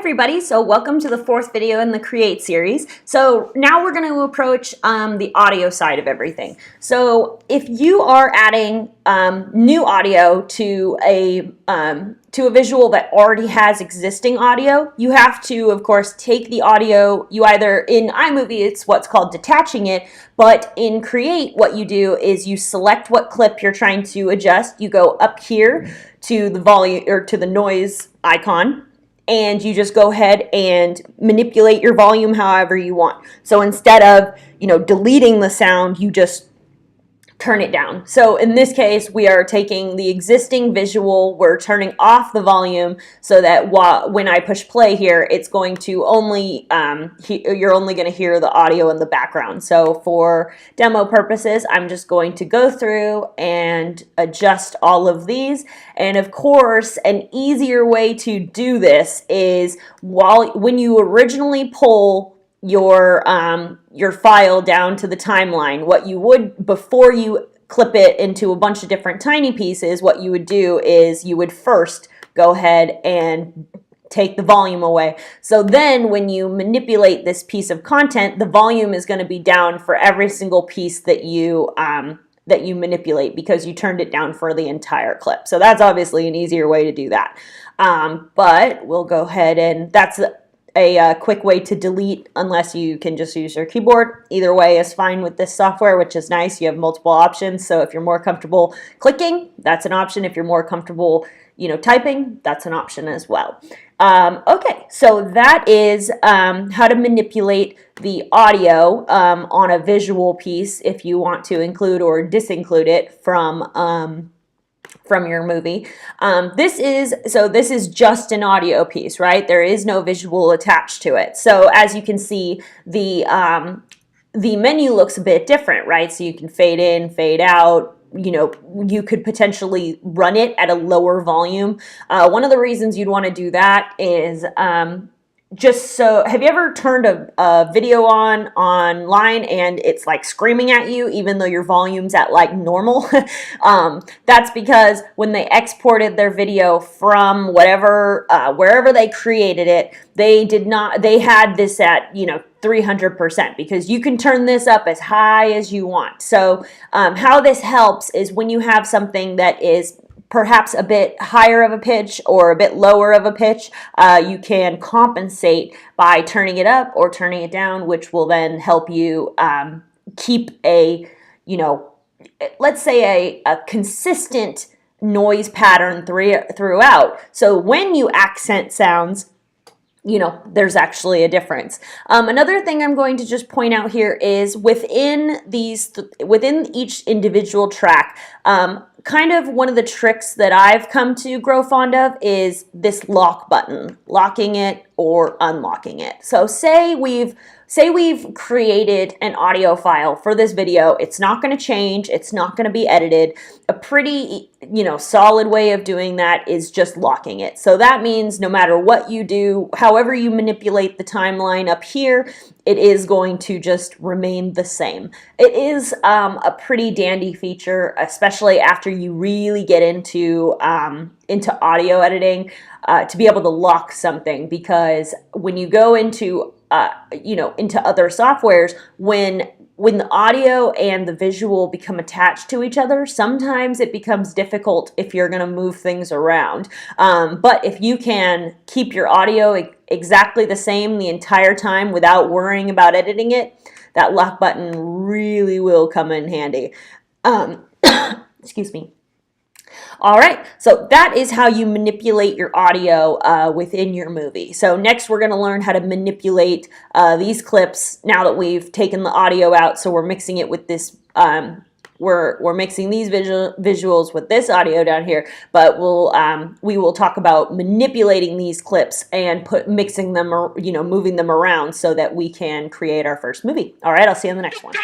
everybody, so welcome to the fourth video in the Create series. So now we're going to approach the audio side of everything. So if you are adding new audio to a visual that already has existing audio, you have to, of course, take the audio. You either, in iMovie, it's what's called detaching it, but in Create, what you do is you select what clip you're trying to adjust. You go up here to the volume or to the noise icon, and you just go ahead and manipulate your volume however you want. So instead of, deleting the sound, you just turn it down. So in this case, we are taking the existing visual, we're turning off the volume so that when I push play here, it's going to only, you're only going to hear the audio in the background. So for demo purposes, I'm just going to go through and adjust all of these. And of course, an easier way to do this is when you originally pull your file down to the timeline, what you would, before you clip it into a bunch of different tiny pieces, what you would do is you would first go ahead and take the volume away. So then when you manipulate this piece of content, the volume is going to be down for every single piece that you manipulate, because you turned it down for the entire clip. So that's obviously an easier way to do that. But we'll go ahead, and that's a quick way to delete, unless you can just use your keyboard. Either way is fine with this software, which is nice. You have multiple options. So if you're more comfortable clicking, that's an option. If you're more comfortable, typing, that's an option as well. Okay, so that is how to manipulate the audio on a visual piece if you want to include or disinclude it from your movie. This is just an audio piece, right? There is no visual attached to it. So as you can see, the menu looks a bit different, right? So you can fade in, fade out. You could potentially run it at a lower volume. One of the reasons you'd want to do that is have you ever turned a video online and it's like screaming at you even though your volume's at like normal? That's because when they exported their video from wherever they created it, they had this at 300%, because you can turn this up as high as you want. So how this helps is when you have something that is perhaps a bit higher of a pitch or a bit lower of a pitch, you can compensate by turning it up or turning it down, which will then help you keep let's say a consistent noise pattern throughout. So when you accent sounds, there's actually a difference. Another thing I'm going to just point out here is within each individual track, kind of one of the tricks that I've come to grow fond of is this lock button, locking it or unlocking it. So say we've created an audio file for this video. It's not going to change. It's not going to be edited. A pretty, solid way of doing that is just locking it. So that means no matter what you do, however you manipulate the timeline up here, it is going to just remain the same. It is a pretty dandy feature, especially after you really get into audio editing, to be able to lock something, because when you go into other softwares, when the audio and the visual become attached to each other, sometimes it becomes difficult if you're going to move things around. But if you can keep your audio exactly the same the entire time without worrying about editing it, that lock button really will come in handy. Excuse me. All right, so that is how you manipulate your audio within your movie. So next we're going to learn how to manipulate these clips now that we've taken the audio out. So we're mixing it with this, we're mixing these visuals with this audio down here, but we will talk about manipulating these clips and mixing them, or moving them around so that we can create our first movie. All right, I'll see you in the next one.